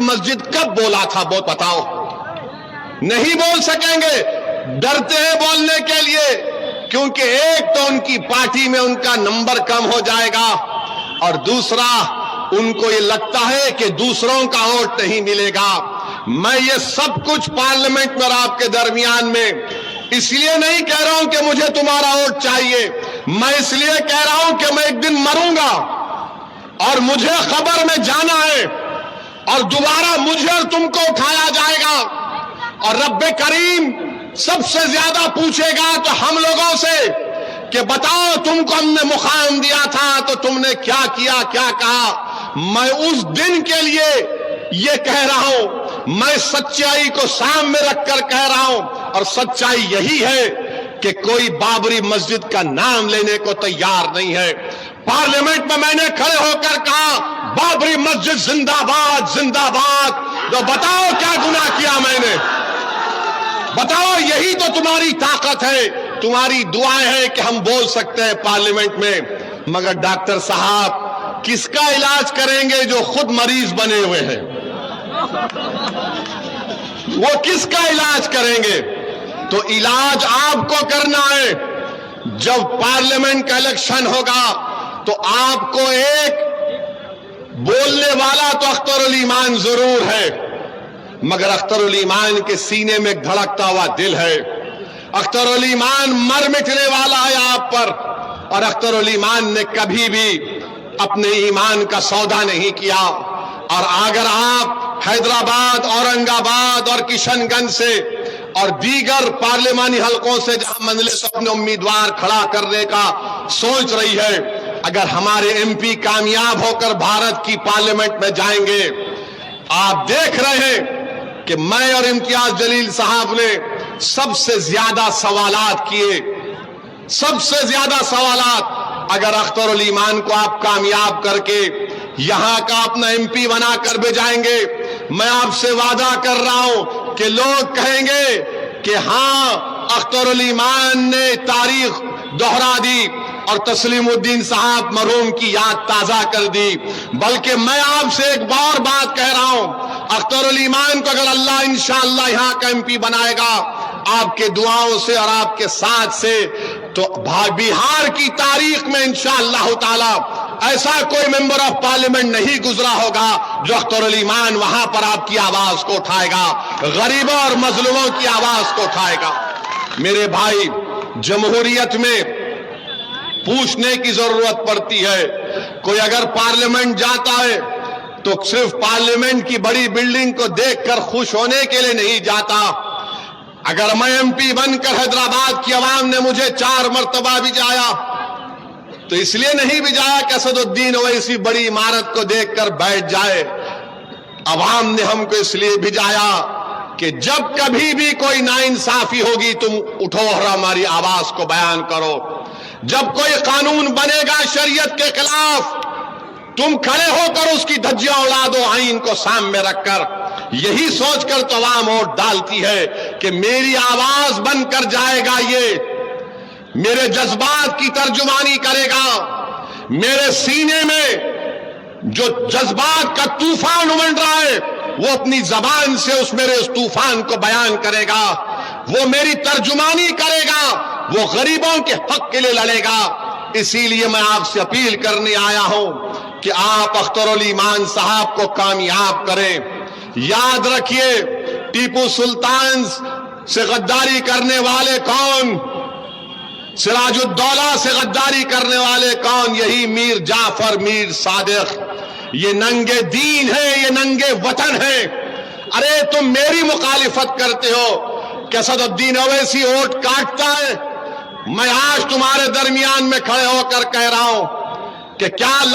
مسجد کب بولا تھا وہ بتاؤ؟ نہیں بول سکیں گے، ڈرتے ہیں بولنے کے لیے، کیونکہ ایک تو ان کی پارٹی میں ان کا نمبر کم ہو جائے گا، اور دوسرا ان کو یہ لگتا ہے کہ دوسروں کا ووٹ نہیں ملے گا۔ میں یہ سب کچھ پارلیمنٹ میں اور آپ کے درمیان میں اس لیے نہیں کہہ رہا ہوں کہ مجھے تمہارا ووٹ چاہیے، میں اس لیے کہہ رہا ہوں کہ میں ایک دن مروں گا اور مجھے خبر میں جانا ہے، اور دوبارہ مجھے اور تم کو اٹھایا جائے گا، اور رب کریم سب سے زیادہ پوچھے گا تو ہم لوگوں سے کہ بتاؤ تم کو ہم نے مقام دیا تھا تو تم نے کیا کیا، کیا کہا۔ میں اس دن کے لیے یہ کہہ رہا ہوں، میں سچائی کو سامنے رکھ کر کہہ رہا ہوں، اور سچائی یہی ہے کہ کوئی بابری مسجد کا نام لینے کو تیار نہیں ہے۔ پارلیمنٹ میں نے کھڑے ہو کر کہا بابری مسجد زندہ باد، زندہ باد۔ تو بتاؤ کیا گناہ کیا میں نے؟ بتاؤ، یہی تو تمہاری طاقت ہے، تمہاری دعائیں ہیں کہ ہم بول سکتے ہیں پارلیمنٹ میں۔ مگر ڈاکٹر صاحب کس کا علاج کریں گے جو خود مریض بنے ہوئے ہیں؟ وہ کس کا علاج کریں گے؟ تو علاج آپ کو کرنا ہے۔ جب پارلیمنٹ کا الیکشن ہوگا تو آپ کو ایک بولنے والا تو اختر الایمان ضرور ہے، مگر اختر الایمان کے سینے میں دھڑکتا ہوا دل ہے۔ اختر الایمان مر مٹنے والا ہے آپ پر، اور اختر الایمان نے کبھی بھی اپنے ایمان کا سودا نہیں کیا۔ اور اگر آپ حیدرآباد، اورنگ آباد اور کشن گنج سے اور دیگر پارلیمانی حلقوں سے جہاں مجلس اپنے امیدوار کھڑا کرنے کا سوچ رہی ہے، اگر ہمارے ایم پی کامیاب ہو کر بھارت کی پارلیمنٹ میں جائیں گے، آپ دیکھ رہے ہیں کہ میں اور امتیاز جلیل صاحب نے سب سے زیادہ سوالات کیے، سب سے زیادہ سوالات۔ اگر اختر الایمان کو آپ کامیاب کر کے یہاں کا اپنا ایم پی بنا کر بھیجائیں گے، میں آپ سے وعدہ کر رہا ہوں کہ لوگ کہیں گے کہ ہاں اختر الایمان نے تاریخ دہرا دی اور تسلیم الدین صاحب مرحوم کی یاد تازہ کر دی۔ بلکہ میں آپ سے ایک بار بات کہہ رہا ہوں، اختر الایمان کو اگر اللہ انشاءاللہ یہاں کا ایم پی بنائے گا آپ کے دعاؤں سے اور آپ کے ساتھ سے، تو بہار کی تاریخ میں انشاءاللہ تعالی ایسا کوئی ممبر آف پارلیمنٹ نہیں گزرا ہوگا جو اختر الایمان وہاں پر آپ کی آواز کو اٹھائے گا، غریبوں اور مظلوموں کی آواز کو اٹھائے گا۔ میرے بھائی، جمہوریت میں پوچھنے کی ضرورت پڑتی ہے۔ کوئی اگر پارلیمنٹ جاتا ہے تو صرف پارلیمنٹ کی بڑی بلڈنگ کو دیکھ کر خوش ہونے کے لیے نہیں جاتا۔ اگر میں ایم پی بن کر حیدرآباد کی عوام نے مجھے 4 مرتبہ بھجایا تو اس لیے نہیں بھجایا کہ اسد الدین اویسی بڑی عمارت کو دیکھ کر بیٹھ جائے۔ عوام نے ہم کو اس لیے بھجایا کہ جب کبھی بھی کوئی ناانصافی ہوگی تم اٹھو اور ہماری آواز کو بیان کرو۔ جب کوئی قانون بنے گا شریعت کے خلاف، تم کھڑے ہو کر اس کی دھجیاں اڑا دو آئین کو سامنے رکھ کر۔ یہی سوچ کر تو عوام ووٹ ڈالتی ہے کہ میری آواز بن کر جائے گا، یہ میرے جذبات کی ترجمانی کرے گا، میرے سینے میں جو جذبات کا طوفان امڑ رہا ہے وہ اپنی زبان سے میرے اس طوفان کو بیان کرے گا، وہ میری ترجمانی کرے گا، وہ غریبوں کے حق کے لیے لڑے گا۔ اسی لیے میں آپ سے اپیل کرنے آیا ہوں کہ آپ اختر الایمان صاحب کو کامیاب کریں۔ یاد رکھیے، ٹیپو سلطان سے غداری کرنے والے کون؟ سراج الدولہ سے غداری کرنے والے کون؟ یہی میر جعفر، میر صادق۔ یہ ننگے دین ہے، یہ ننگے وطن ہے۔ ارے تم میری مخالفت کرتے ہو کہ اسد الدین اویسی ووٹ کاٹتا ہے۔ میں آج تمہارے درمیان میں کھڑے ہو کر کہہ رہا ہوں کہ کیا